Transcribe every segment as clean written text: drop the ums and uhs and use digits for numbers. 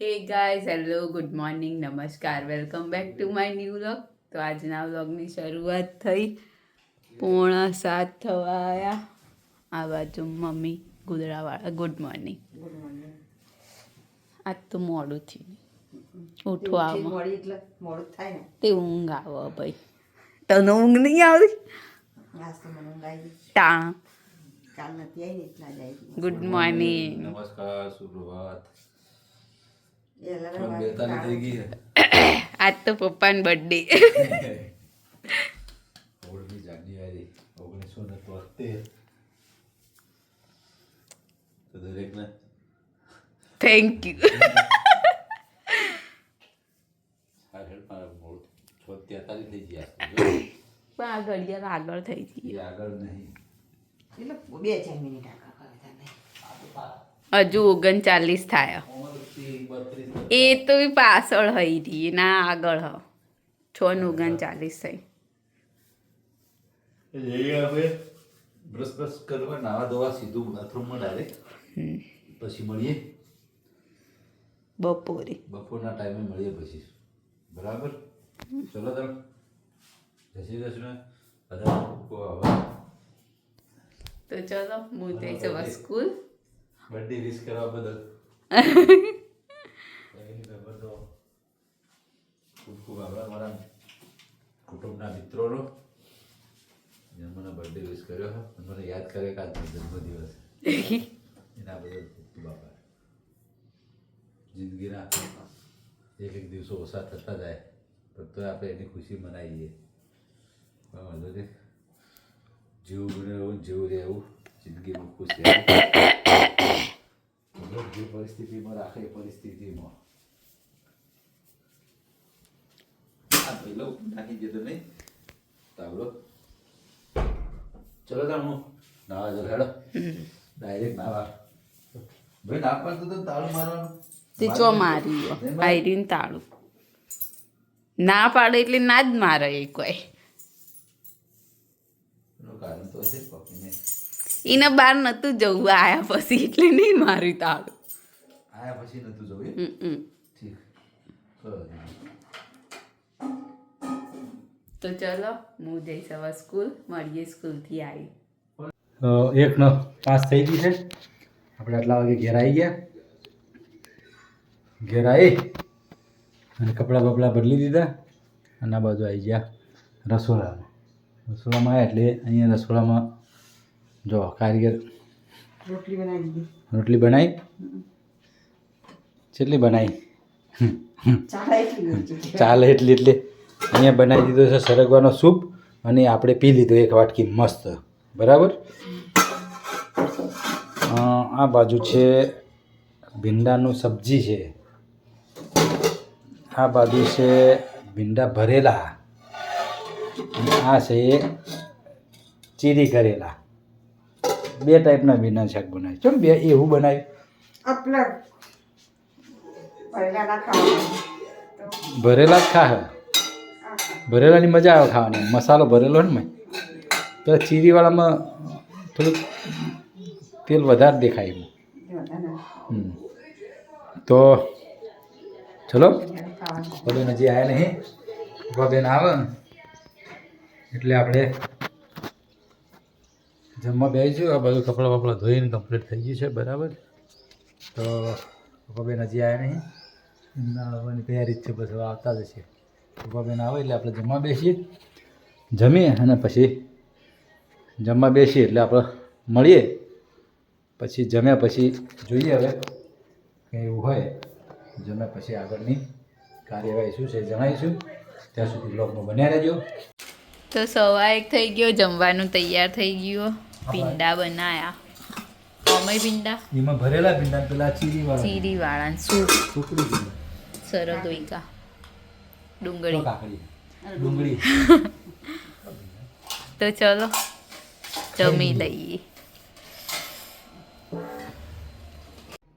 હે guys, hello, good morning, નમસ્કાર, welcome back to my new vlog. તો આજના વ્લોગની શરૂઆત થઈ 6:45 થવા આવ્યા. આ બાજુ મમ્મી ગુદરાવાળા ગુડ મોર્નિંગ. આજ તો મોડું થયું, ઉઠવામાં તે ઊંઘ આવે ભાઈ. તને ઊંઘ નહીં આવતી? ટા ગુડ મોર્નિંગ, નમસ્કાર, સુપ્રભાત. આજ તો પપ્પાની બર્થડે. 16 જાન્યુઆરી 1973. તો દરેકને થેન્ક યુ. થઈ ગયા પણ આ ઘડિયાળ આગળ થઈ ગઈ, આગળ નહીં હજુ 39 થાય. એ તો બી પાછળ હઈ રહી, ના આગળ હ 6:39 થઈ. આપણે બ્રશ કરવા, નાવા ધોવા, સીધું બાથરૂમમાં ડાયરેક્ટ. પછી મળીએ બપોરના ટાઈમે મળીએ પછી. બરાબર? ચલો તમે જય શ્રી કૃષ્ણ. બધા તો ચલો હું જઈશ સ્કૂલ. બર્થડે વિશ કરવા બદલ ખૂબ ખૂબ આભાર મારા કુટુંબના મિત્રોનો, જેને મને બર્થડે વિશ કર્યો છે, મને યાદ કરે કે આજનો જન્મદિવસ. એના બદલ ખૂબ ખૂબ આભાર. જિંદગીના એક એક દિવસો ઓછા થતા જાય, પણ તો આપણે એની ખુશી મનાવીએ. વાંધો નહીં, જેવું રહેવું જેવું રહેવું, જિંદગીમાં ખુશ રહેવું. જે પરિસ્થિતિમાં રાખે એ પરિસ્થિતિમાં આ પહેલો નાખી દેતો નહીં તાવડો. ચલો તાર હું નાવા જો હેડો, ડાયરેક્ટ નાવા. ભાઈ ના પાડતો તો તાળું મારવાનું તે ચો મારી આઈરીન તાળું ના પાડે એટલે ના જ મારે. એ કોઈ એનું કારણ તો હશે પપ્પીને. એને બહાર નતું જવું, આયા પછી એટલે નહીં માર્યું તાળું. આયા પછી નતું જવું? ઠીક. તો ચલો હું જઈશ હવે સ્કૂલ. મળીએ સ્કૂલથી આવી. 1:05 થઈ ગઈ છે. આપણે આટલા વાગે ઘેર આવી ગયા. ઘેર આવી અને કપડાં બપડા બદલી દીધા અને આ બાજુ આવી ગયા રસોડામાં. રસોડામાં આવ્યા એટલે અહીંયા રસોડામાં જો કારીગર રોટલી બનાવી. કેટલી બનાવી? ચાલે એટલી. એટલે અહીંયા બનાવી દીધો છે સરગવાનો સૂપ અને આપણે પી લીધો એક વાટકી મસ્ત. બરાબર. આ બાજુ છે ભીંડાનું સબ્જી છે. આ બાજુ છે ભીંડા ભરેલા. આ છે ચીરી કરેલા. બે ટાઈપના ભીંડા શાક બનાવ્યું. ચમ બે એવું બનાવ્યું? ભરેલા જ ખા. ભરેલાની મજા આવે ખાવાની. મસાલો ભરેલો ને મેં પેલા ચીરીવાળામાં થોડુંક તેલ વધારે દેખાય. તો ચલો બેન હજી આવ્યા નહીં. બેન આવે એટલે આપણે જમવા બેસીશું. આ બધું કપડાં બપડા ધોઈને કમ્પ્લીટ થઈ ગયું છે. બરાબર. તો બેન હજી આવ્યા નહીં. આવવાની તૈયારી જ છે. બસ હવે આવતા જ છે. બેન આવે એટલે આપણે જમવા બેસીએ. જમીએ અને પછી જમવા બેસીએ એટલે આપણે મળીએ. પછી જમ્યા પછી જોઈએ હવે કંઈ એવું હોય. જમ્યા પછી આગળની કાર્યવાહી શું છે જણાવીશું. ત્યાં સુધી બ્લોગમાં બન્યા રહેજો. તો 1:15 થઈ ગયો, જમવાનું તૈયાર થઈ ગયું. ભીંડા બનાયા. અમે ભીંડા એમાં ભરેલા ભીંડા પેલા ચીરીવાળા સૂપ, સુકડી ભીંડા, સરગોઈકા, ડુંગળી. ડુંગળી. તો ચલો જમી લઈએ.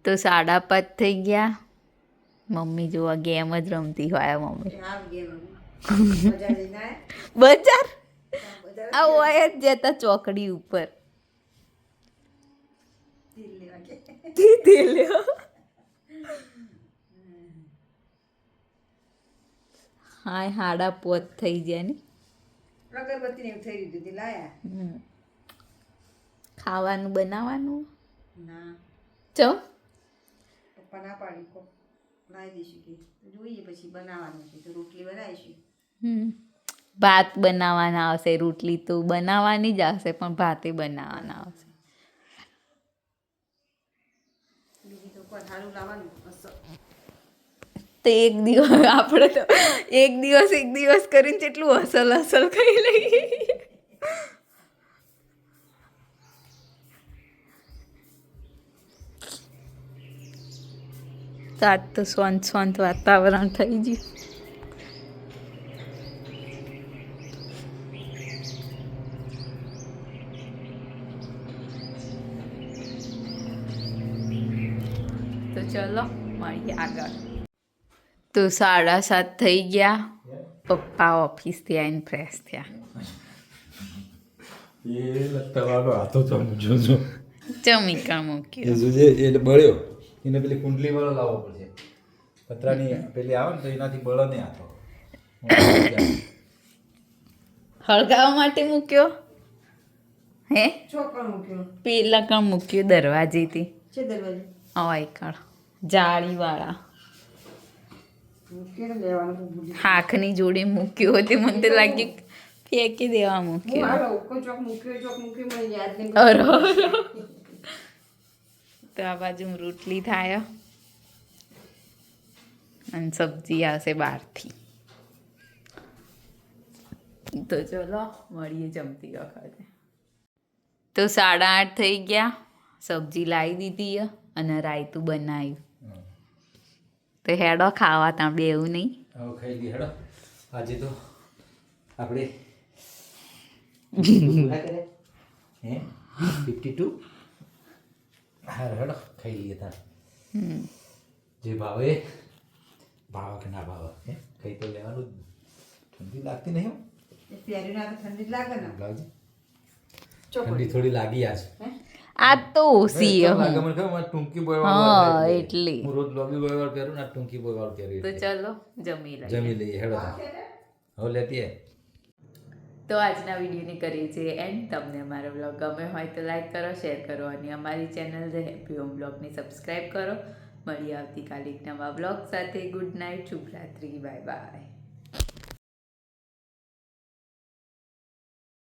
તો 5:30 થઈ ગયા. મમ્મી જોવા ગેમ જ રમતી હોય. મમ્મી બજાર આ હોય જ જતા ચોકડી ઉપર તેલ લેવા. હા હાડા પોત થઈ ગયા ને અગરબત્તી ને એવું થઈ ગયું તે લાયા ખાવાનું બનાવવાનું ના ચો પપ્પા ના પાડી કો લાવી દઈશું કે જોઈએ પછી બનાવવાનું છે તો રોટલી બનાવીશું ભાત બનાવવાના આવશે રોટલી તો બનાવવાની જ આવશે પણ ભાતે બનાવવાના આવશે બીજી તો કોઈ સારું લાવવાનું અસર તો એક દિવસ આપણે તો એક દિવસ કરીને કેટલું અસલ ખાઈ લઈએ તો આજ તો શાંત વાતાવરણ થઈ ગયું તો ચલો મળીએ આગળ તો 7:30 થઈ ગયા પપ્પા ઓફિસથી આવીને ફ્રેશ થયા એ લત્તાવાળો હાથો તો જોજો ચમીકા મૂક્યો એ જોજે એટલે બળ્યો એને પેલી કુંડલી વાળો લાવવો પડશે પતરાની પેલી આવે ને તો એનાથી બળો નહીં હાથો હળગાવવા માટે મૂક્યો હે ચોકડ મૂક્યો પેલા કણ મૂક્યો દરવાજેથી છે દરવાજે અવાય કણ જાળીવાળા મૂક્યો ને લેવાનું ભૂલી હાથની જોડે મૂક્યો તે મને તો લાગ્યું ફેંકી દેવા હું મૂક્યો હાલો કોઈ ચોક મૂક્યો મને યાદ નહીં અરો તો આ બાજુ રોટલી થાય અને સબ્જી આવશે બહારથી તો ચલો મળીએ જમતી વખતે તો 8:30 થઈ ગયા સબ્જી લાવી દીધી અને રાયતું બનાવ્યું તો હેડો ખાવા ત્યાં બેવું નહીં હવે ખાઈ લી હેડો આજે તો આપણે હે 52 હા હેડો ખાઈ લઈએ તાર જે ભાવે ભાવ કે ના ભાવ હે ખાઈ તો લેવાનું ઠંડી લાગતી નહીં હો પ્યારી ના તો ઠંડી જ લાગે ને લાવજી ચોકડ ઠંડી થોડી લાગી આજ આ તો ઓછી લાગે મને ખબર મારે ટૂંકી બોય હા એટલે હું રોજ લોબી બોય વાળ પહેરું ને ટૂંકી બોય વાળ પહેરી તો ચલો જમી લઈએ જમી લઈએ હેડો તાર હવે લેતી હે તો આજના વિડીયોની કરીએ છીએ એન્ડ તમને અમારો બ્લોગ ગમે હોય તો લાઈક કરો શેર કરો અને અમારી ચેનલ ધ હેપી હોમ બ્લોગને સબસ્ક્રાઈબ કરો મળીએ આવતીકાલે એક નવા બ્લોગ સાથે ગુડ નાઇટ શુભરાત્રી બાય બાય